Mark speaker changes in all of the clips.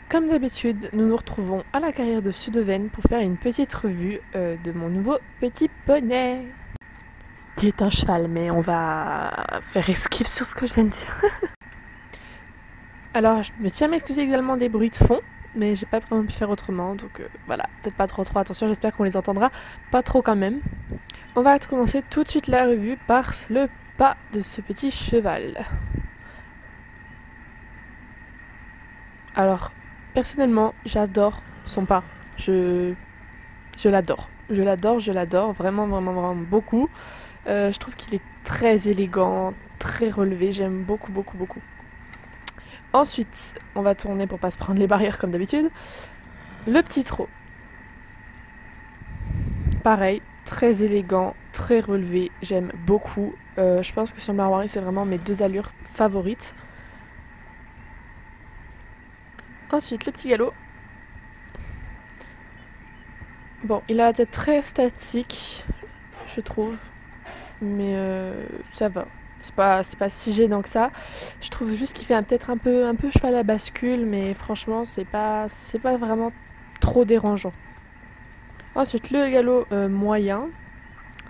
Speaker 1: Comme d'habitude, nous nous retrouvons à la carrière de Sudeven pour faire une petite revue de mon nouveau petit poney. Qui est un cheval, mais on va faire esquive sur ce que je viens de dire. Alors, je me tiens à m'excuser également des bruits de fond, mais j'ai pas vraiment pu faire autrement, donc voilà, peut-être pas trop attention, j'espère qu'on les entendra pas trop quand même. On va commencer tout de suite la revue par le pas de ce petit cheval. Alors, personnellement, j'adore son pas. Je l'adore. Je l'adore vraiment beaucoup. Je trouve qu'il est très élégant, très relevé. J'aime beaucoup. Ensuite, on va tourner pour pas se prendre les barrières comme d'habitude. Le petit trot. Pareil, très élégant, très relevé. J'aime beaucoup. Je pense que sur le Marwari, c'est vraiment mes deux allures favorites. Ensuite, le petit galop. Bon, il a la tête très statique, je trouve. Mais ça va. C'est pas si gênant que ça. Je trouve juste qu'il fait peut-être un peu cheval à bascule, mais franchement, c'est pas vraiment trop dérangeant. Ensuite, le galop moyen.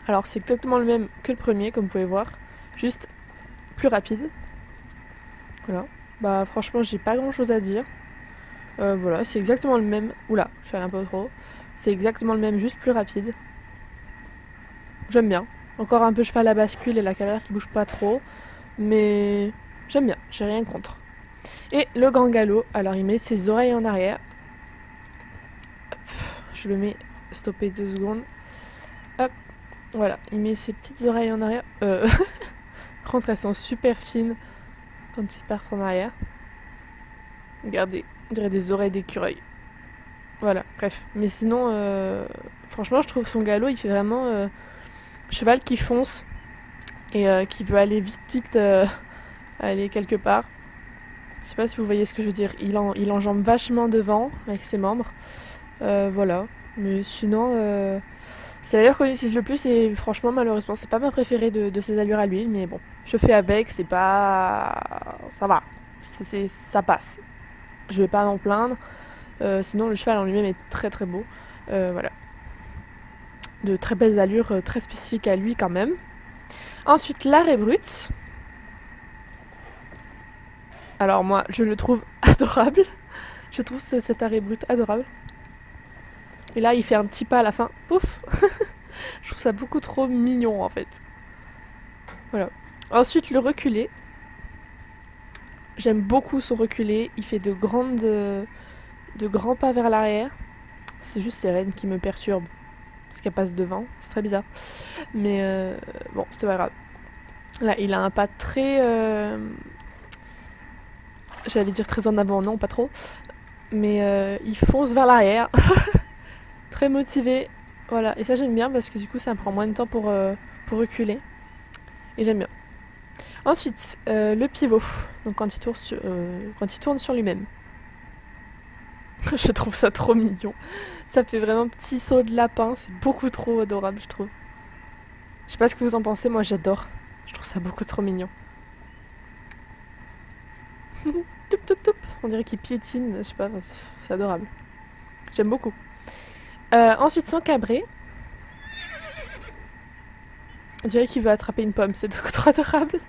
Speaker 1: Alors, c'est exactement le même que le premier, comme vous pouvez voir. Juste plus rapide. Voilà. Bah, franchement, j'ai pas grand chose à dire. Voilà, c'est exactement le même. Oula, je suis allée un peu trop. C'est exactement le même, juste plus rapide. J'aime bien. Encore un peu cheval à bascule et la cavalière qui bouge pas trop. Mais j'aime bien, j'ai rien contre. Et le grand galop, alors il met ses oreilles en arrière. Hop, je le mets stopper 2 secondes. Hop, voilà, il met ses petites oreilles en arrière. Par contre, elles sont super fines quand ils partent en arrière. Regardez, on dirait des oreilles d'écureuil. Voilà, bref. Mais sinon, franchement, je trouve son galop, il fait vraiment cheval qui fonce et qui veut aller vite, aller quelque part. Je sais pas si vous voyez ce que je veux dire. Il enjambe vachement devant avec ses membres. Voilà. Mais sinon, c'est l'allure qu'on utilise le plus et franchement, malheureusement, c'est pas ma préférée de ses allures à lui. Mais bon, je fais avec, c'est pas... Ça va. Ça passe. Je vais pas m'en plaindre. Sinon, le cheval en lui-même est très beau. Voilà. De très belles allures, très spécifiques à lui quand même. Ensuite, l'arrêt brut. Alors moi, je le trouve adorable. Je trouve cet arrêt brut adorable. Et là, il fait un petit pas à la fin. Pouf. Je trouve ça beaucoup trop mignon en fait. Voilà. Ensuite, le reculé. J'aime beaucoup son reculé. Il fait de grands pas vers l'arrière. C'est juste ses rênes qui me perturbent. Parce qu'elle passe devant. C'est très bizarre. Mais bon, c'est pas grave. Là, il a un pas très... J'allais dire très en avant, non, pas trop. Mais il fonce vers l'arrière. Très motivé. Voilà, et ça j'aime bien parce que du coup ça me prend moins de temps pour reculer. Et j'aime bien. Ensuite, le pivot. Donc quand il tourne sur lui-même. Je trouve ça trop mignon. Ça fait vraiment petit saut de lapin. C'est beaucoup trop adorable, je trouve. Je sais pas ce que vous en pensez, moi j'adore. Je trouve ça beaucoup trop mignon. Toup. On dirait qu'il piétine, je sais pas, c'est adorable. J'aime beaucoup. Ensuite, son cabré. On dirait qu'il veut attraper une pomme, c'est trop adorable.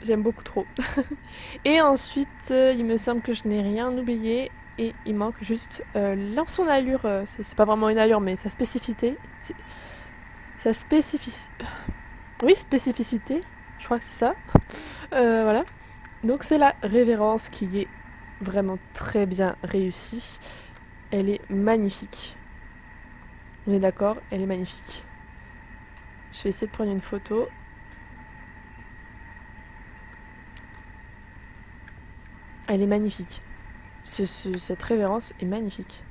Speaker 1: J'aime beaucoup trop. Et ensuite, il me semble que je n'ai rien oublié. Et il manque juste son allure. C'est pas vraiment une allure, mais sa spécificité. Sa spécificité. Oui, spécificité. Je crois que c'est ça. Voilà. Donc c'est la révérence qui est vraiment très bien réussie. Elle est magnifique. On est d'accord, elle est magnifique. Je vais essayer de prendre une photo. Elle est magnifique. Cette révérence est magnifique.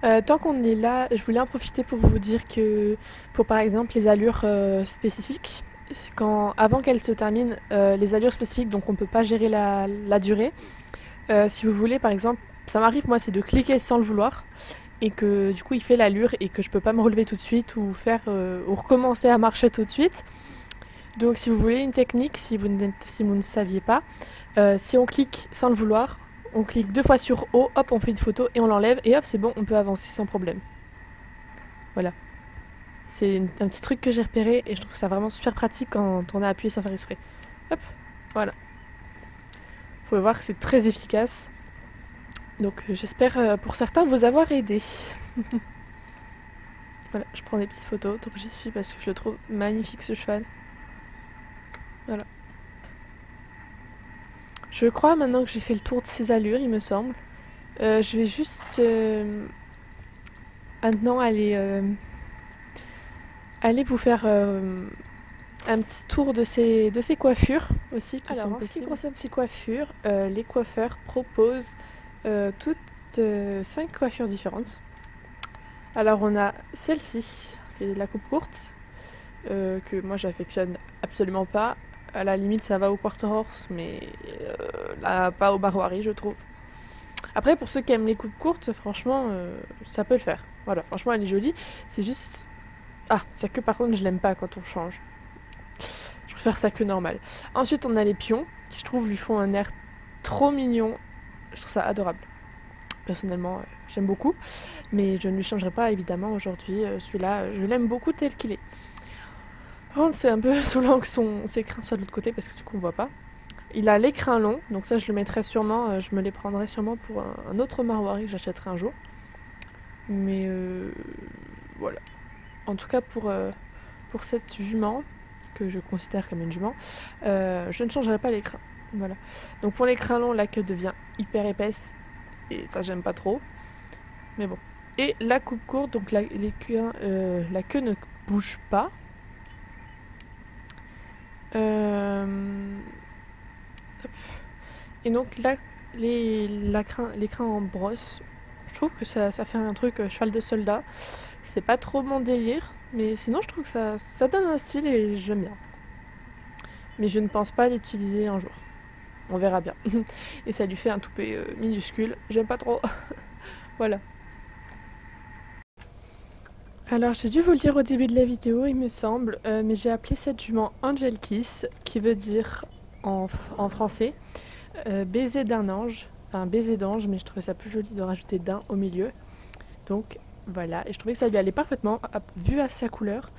Speaker 1: Tant qu'on est là, je voulais en profiter pour vous dire que pour par exemple les allures spécifiques, c'est avant qu'elles se terminent, les allures spécifiques, donc on peut pas gérer la durée. Si vous voulez, par exemple, ça m'arrive moi, c'est de cliquer sans le vouloir et que du coup il fait l'allure et que je peux pas me relever tout de suite ou ou recommencer à marcher tout de suite. Donc si vous voulez une technique, si vous ne saviez pas, si on clique sans le vouloir, on clique 2 fois sur haut, hop on fait une photo et on l'enlève et hop c'est bon, on peut avancer sans problème. Voilà. C'est un petit truc que j'ai repéré et je trouve ça vraiment super pratique quand on a appuyé sans faire exprès. Hop, voilà. Vous pouvez voir que c'est très efficace. Donc j'espère pour certains vous avoir aidé. Voilà, je prends des petites photos, donc j'y suis parce que je le trouve magnifique ce cheval. Voilà. Je crois maintenant que j'ai fait le tour de ses allures, il me semble. Je vais juste maintenant aller vous faire un petit tour de ses coiffures aussi. Alors en ce qui concerne ses coiffures, les coiffeurs proposent toutes 5 coiffures différentes. Alors on a celle-ci, qui est la coupe courte, que moi j'affectionne absolument pas. À la limite ça va au quarter horse, mais là pas au Maroilles je trouve. Après pour ceux qui aiment les coupes courtes, franchement ça peut le faire. Voilà, franchement elle est jolie. C'est juste... Ah, c'est que par contre je l'aime pas quand on change. Je préfère ça que normal. Ensuite on a les pions, qui je trouve lui font un air trop mignon. Je trouve ça adorable. Personnellement j'aime beaucoup. Mais je ne lui changerai pas évidemment aujourd'hui. Celui-là je l'aime beaucoup tel qu'il est. Par contre c'est un peu saoulant que ses crins soient de l'autre côté parce que du coup on voit pas. Il a les crins longs, donc ça je le mettrai sûrement, je me les prendrai sûrement pour un autre Maroilles que j'achèterai un jour. Mais voilà. En tout cas pour cette jument, que je considère comme une jument, je ne changerai pas les crins. Voilà. Donc pour les crins longs, la queue devient hyper épaisse et ça j'aime pas trop. Mais bon. Et la coupe courte, donc la queue ne bouge pas. Et donc là, les crins en brosse, je trouve que ça fait un truc cheval de soldat. C'est pas trop mon délire, mais sinon je trouve que ça donne un style et j'aime bien. Mais je ne pense pas l'utiliser un jour. On verra bien. Et ça lui fait un toupet minuscule. J'aime pas trop. Voilà. Alors j'ai dû vous le dire au début de la vidéo, il me semble, mais j'ai appelé cette jument Angel Kiss, qui veut dire en français baiser d'un ange, enfin baiser d'ange, mais je trouvais ça plus joli de rajouter d'un au milieu. Donc voilà, et je trouvais que ça lui allait parfaitement, vu à sa couleur.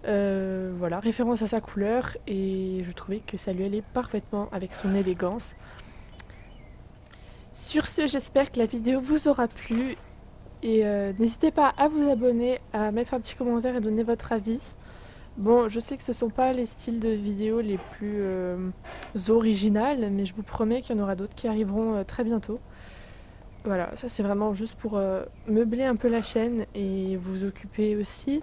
Speaker 1: Voilà, référence à sa couleur, et je trouvais que ça lui allait parfaitement avec son élégance. Sur ce, j'espère que la vidéo vous aura plu. Et n'hésitez pas à vous abonner, à mettre un petit commentaire et donner votre avis. Bon, je sais que ce ne sont pas les styles de vidéos les plus originales, mais je vous promets qu'il y en aura d'autres qui arriveront très bientôt. Voilà, ça c'est vraiment juste pour meubler un peu la chaîne et vous occuper aussi.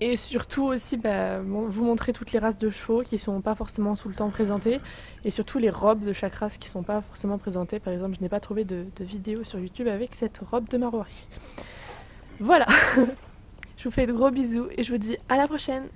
Speaker 1: Et surtout aussi vous montrer toutes les races de chevaux qui ne sont pas forcément tout le temps présentées. Et surtout les robes de chaque race qui ne sont pas forcément présentées. Par exemple, je n'ai pas trouvé de vidéo sur YouTube avec cette robe de Maroilles. Voilà. Je vous fais de gros bisous et je vous dis à la prochaine.